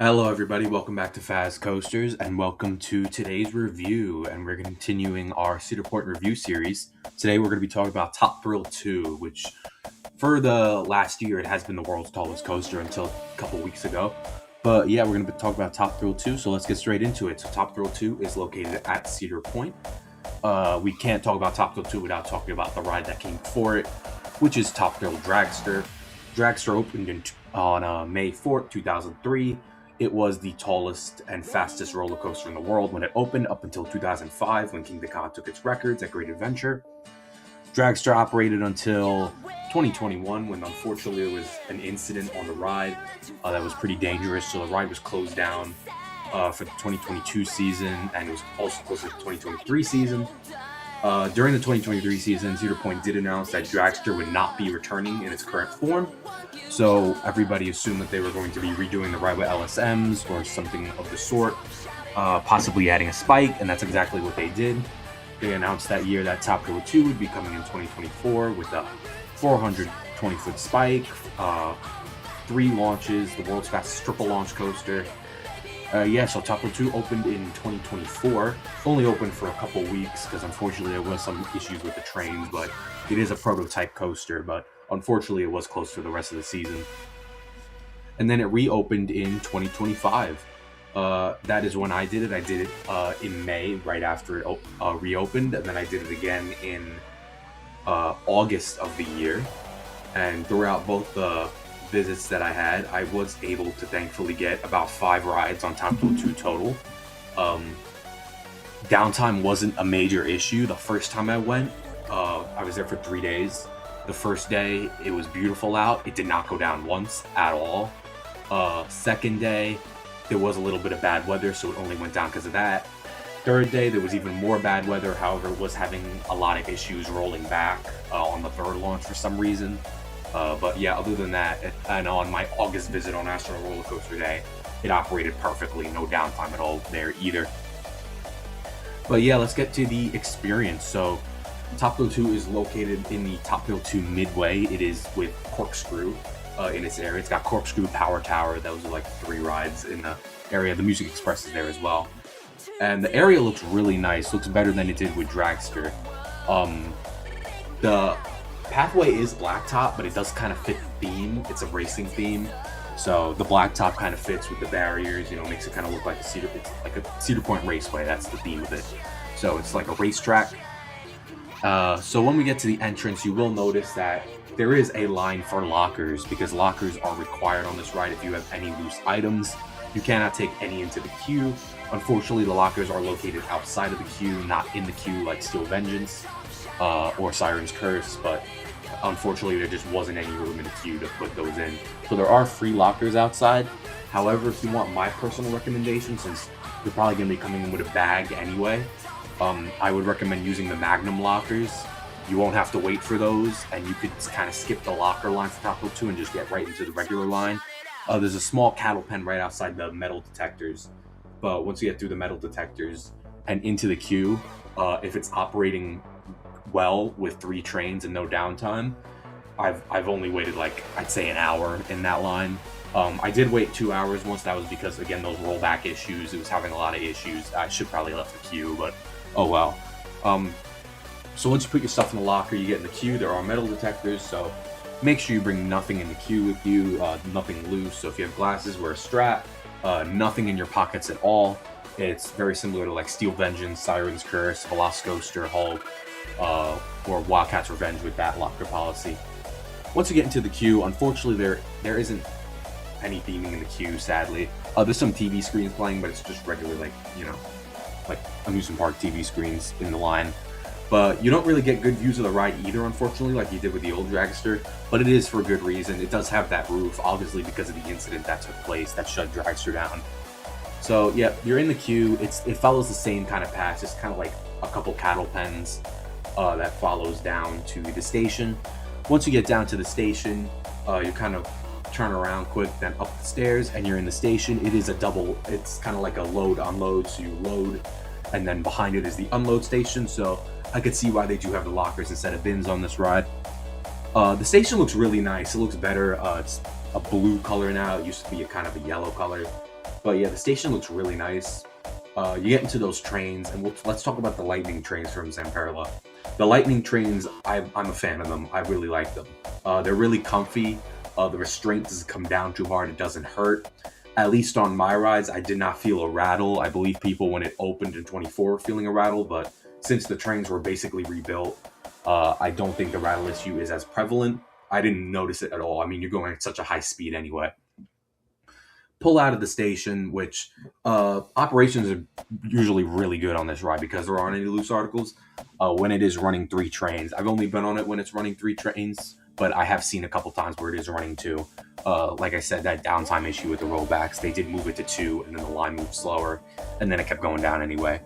Hello, everybody. Welcome back to Fast Coasters, and welcome to today's review. And we're continuing our Cedar Point review series. Today, we're going to be talking about Top Thrill 2, which for the last year, it has been the world's tallest coaster until a couple weeks ago. But yeah, we're going to be talking about Top Thrill 2, so let's get straight into it. So, Top Thrill 2 is located at Cedar Point. We can't talk about Top Thrill 2 without talking about the ride that came before it, which is Top Thrill Dragster. Dragster opened on May 4th, 2003. It was the tallest and fastest roller coaster in the world when it opened up until 2005 when King Kong took its records at Great Adventure. Dragster operated until 2021 when unfortunately there was an incident on the ride that was pretty dangerous, so the ride was closed down for the 2022 season, and it was also closed for the 2023 season. During the 2023 season, Cedar Point did announce that Dragster would not be returning in its current form, so everybody assumed that they were going to be redoing the ride with LSMs or something of the sort, possibly adding a spike, and that's exactly what they did. They announced that year that Top Thrill 2 would be coming in 2024 with a 420-foot spike, 3 launches, the world's fastest triple launch coaster. So Top Thrill 2 opened in 2024. Only opened for a couple weeks because unfortunately there was some issues with the trains, but it is a prototype coaster, but unfortunately it was closed for the rest of the season. And then it reopened in 2025. That is when I did it. I did it in May, right after it reopened, and then I did it again in August of the year. And throughout both the visits that I had, I was able to thankfully get about 5 rides on Top Thrill 2 total. Downtime wasn't a major issue. The first time I went, I was there for 3 days. The first day, it was beautiful out. It did not go down once at all. Second day, there was a little bit of bad weather, so it only went down because of that. Third day, there was even more bad weather. However, it was having a lot of issues rolling back on the third launch for some reason. But yeah, other than that, and on my August visit on Astro Roller Coaster Day, it operated perfectly, no downtime at all there either. But yeah, let's get to the experience. So, Top Thrill 2 is located in the Top Thrill 2 Midway. It is with Corkscrew in its area. It's got Corkscrew, Power Tower. Those are like 3 rides in the area. The Music Express is there as well. And the area looks really nice. Looks better than it did with Dragster. The pathway is blacktop, but it does kind of fit the theme. It's a racing theme, so the blacktop kind of fits with the barriers. Makes it kind of look like it's like a Cedar Point Raceway. That's the theme of it. So it's like a racetrack. So when we get to the entrance, you will notice that there is a line for lockers because lockers are required on this ride. If you have any loose items, you cannot take any into the queue. Unfortunately, the lockers are located outside of the queue, not in the queue like Steel Vengeance or Siren's Curse, but unfortunately there just wasn't any room in the queue to put those in. So there are free lockers outside. However, if you want my personal recommendation, since you're probably going to be coming in with a bag anyway, I would recommend using the Magnum lockers. You won't have to wait for those, and you could kind of skip the locker line for Top Thrill 2 and just get right into the regular line. There's a small cattle pen right outside the metal detectors, but once you get through the metal detectors and into the queue, if it's operating well with 3 trains and no downtime, I've only waited I'd say an hour in that line. I did wait 2 hours once. That was because, again, those rollback issues. It was having a lot of issues. I should probably have left the queue, but oh well. So once you put your stuff in the locker, you get in the queue. There are metal detectors, so make sure you bring nothing in the queue with you, nothing loose. So if you have glasses, wear a strap. Nothing in your pockets at all. It's very similar to like Steel Vengeance, Siren's Curse, Velocicoaster, Hulk, or Wildcat's Revenge with that locker policy. Once you get into the queue, unfortunately there isn't any theming in the queue, sadly. There's some TV screens playing, but it's just regular like amusement park TV screens in the line. But you don't really get good views of the ride either, unfortunately, like you did with the old Dragster. But it is for a good reason. It does have that roof, obviously because of the incident that took place that shut Dragster down. So yeah, you're in the queue. It follows the same kind of path, just kind of like a couple cattle pens that follows down to the station. Once you get down to the station, you kind of turn around quick, then up the stairs, and you're in the station. It is a double. It's kind of like a load unload. So you load, and then behind it is the unload station. So I could see why they do have the lockers instead of bins on this ride. The station looks really nice. It looks better. It's a blue color now. It used to be a kind of a yellow color. But yeah, the station looks really nice. You get into those trains, and let's talk about the lightning trains from Zamperla. The lightning trains, I'm a fan of them. I really like them. They're really comfy. The restraint doesn't come down too hard. It doesn't hurt. At least on my rides, I did not feel a rattle. I believe people, when it opened in 24, were feeling a rattle, but since the trains were basically rebuilt, I don't think the rattle issue is as prevalent. I didn't notice it at all. I mean, you're going at such a high speed anyway. Pull out of the station, which operations are usually really good on this ride because there aren't any loose articles. When it is running 3 trains, I've only been on it when it's running 3 trains, but I have seen a couple times where it is running 2. Like I said, that downtime issue with the rollbacks, they did move it to 2, and then the line moved slower, and then it kept going down anyway.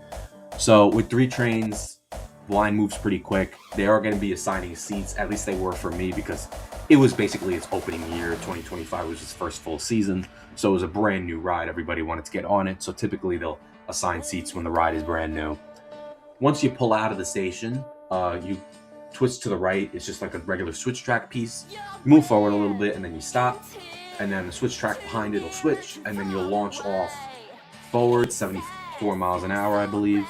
So with 3 trains, the line moves pretty quick. They are going to be assigning seats, at least they were for me, because it was basically its opening year. 2025 was its first full season, so it was a brand new ride. Everybody wanted to get on it, so typically they'll assign seats when the ride is brand new. Once you pull out of the station, you twist to the right. It's just like a regular switch track piece. You move forward a little bit, and then you stop, and then the switch track behind it will switch, and then you'll launch off forward, 74 miles an hour, I believe.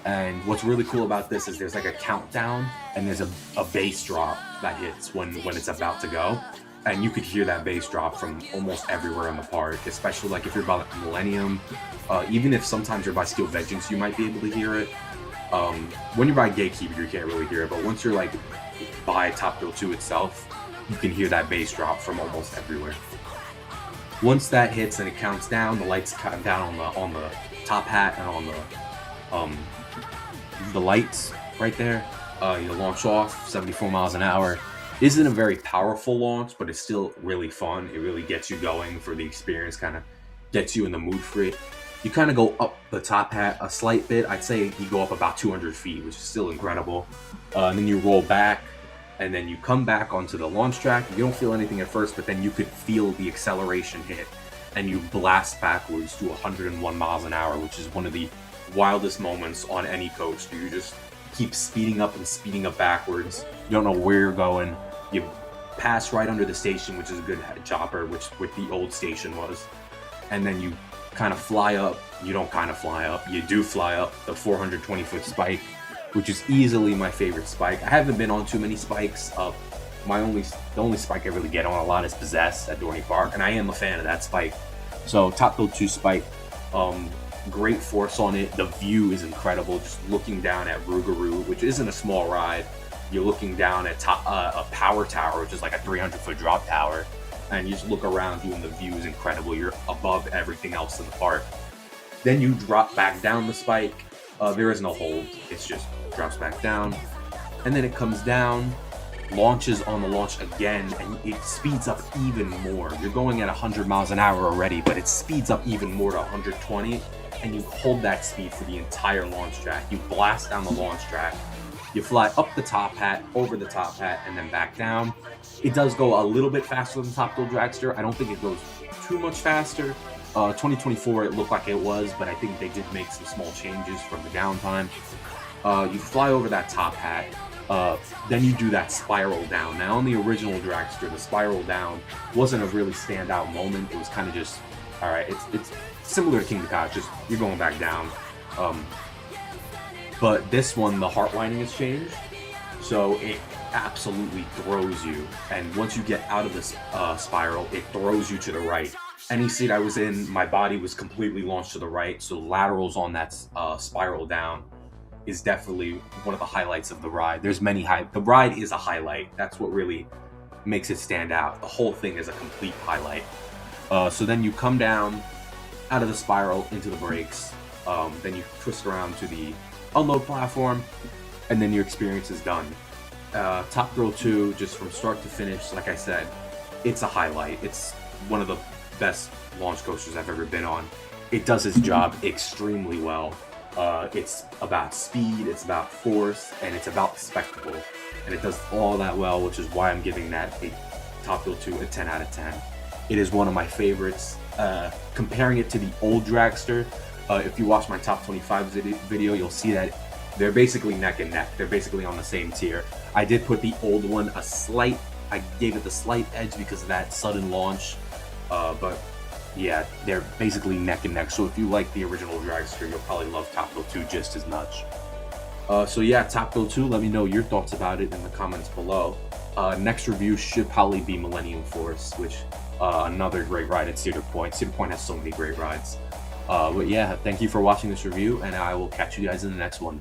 And what's really cool about this is there's like a countdown, and there's a bass drop that hits when it's about to go. And you could hear that bass drop from almost everywhere in the park, especially like if you're by Millennium. Even if sometimes you're by Steel Vengeance, you might be able to hear it. When you're by Gatekeeper, you can't really hear it, but once you're like by Top Thrill 2 itself, you can hear that bass drop from almost everywhere. Once that hits and it counts down, the lights count down on the top hat and on the lights right there. You launch off 74 miles an hour. Isn't a very powerful launch, but it's still really fun. It really gets you going for the experience, kind of gets you in the mood for it. You kind of go up the top hat a slight bit. I'd say you go up about 200 feet, which is still incredible. And then you roll back, and then you come back onto the launch track. You don't feel anything at first, but then you could feel the acceleration hit, and you blast backwards to 101 miles an hour, which is one of the wildest moments on any coaster. You just keep speeding up and speeding up backwards. You don't know where you're going. You pass right under the station, which is a good chopper, which the old station was. And then you kind of fly up. You don't kind of fly up. You do fly up the 420-foot spike, which is easily my favorite spike. I haven't been on too many spikes. The only spike I really get on a lot is Possess at Dorney Park, and I am a fan of that spike. So Top Thrill 2 spike, great force on it. The view is incredible. Just looking down at Rougarou, which isn't a small ride. You're looking down at a power tower, which is like a 300-foot drop tower, and you just look around you, and the view is incredible. You're above everything else in the park. Then you drop back down the spike. There is no hold. It's just drops back down, and then it comes down, launches on the launch again, and it speeds up even more. You're going at 100 miles an hour already, but it speeds up even more to 120, and you hold that speed for the entire launch track. You blast down the launch track. You fly up the top hat, over the top hat, and then back down. It does go a little bit faster than Top Thrill Dragster. I don't think it goes too much faster. 2024, it looked like it was, but I think they did make some small changes from the downtime. You fly over that top hat. Then you do that spiral down. Now, on the original Dragster, the spiral down wasn't a really standout moment. It was kind of just, all right, it's similar to King Dekat, just you're going back down. But this one, the heart lining has changed, so it absolutely throws you. And once you get out of this spiral, it throws you to the right. Any seat I was in, my body was completely launched to the right, so laterals on that spiral down is definitely one of the highlights of the ride. There's many the ride is a highlight. That's what really makes it stand out. The whole thing is a complete highlight. So then you come down out of the spiral into the brakes. Then you twist around to the unload platform, and then your experience is done. Top Thrill 2, just from start to finish, like I said, it's a highlight. It's one of the best launch coasters I've ever been on. It does its job extremely well. It's about speed, it's about force, and it's about spectacle. And it does all that well, which is why I'm giving that a Top Thrill 2 a 10 out of 10. It is one of my favorites. Comparing it to the old Dragster, if you watch my top 25 video, you'll see that they're basically neck and neck. They're basically on the same tier. I did put the old one I gave it the slight edge because of that sudden launch. But Yeah, they're basically neck and neck. So if you like the original Dragster, you'll probably love Top Thrill 2 just as much. So yeah, Top Thrill 2, let me know your thoughts about it in the comments below. Next review should probably be Millennium Force, which another great ride at Cedar Point. Cedar Point has so many great rides. But yeah, thank you for watching this review, and I will catch you guys in the next one.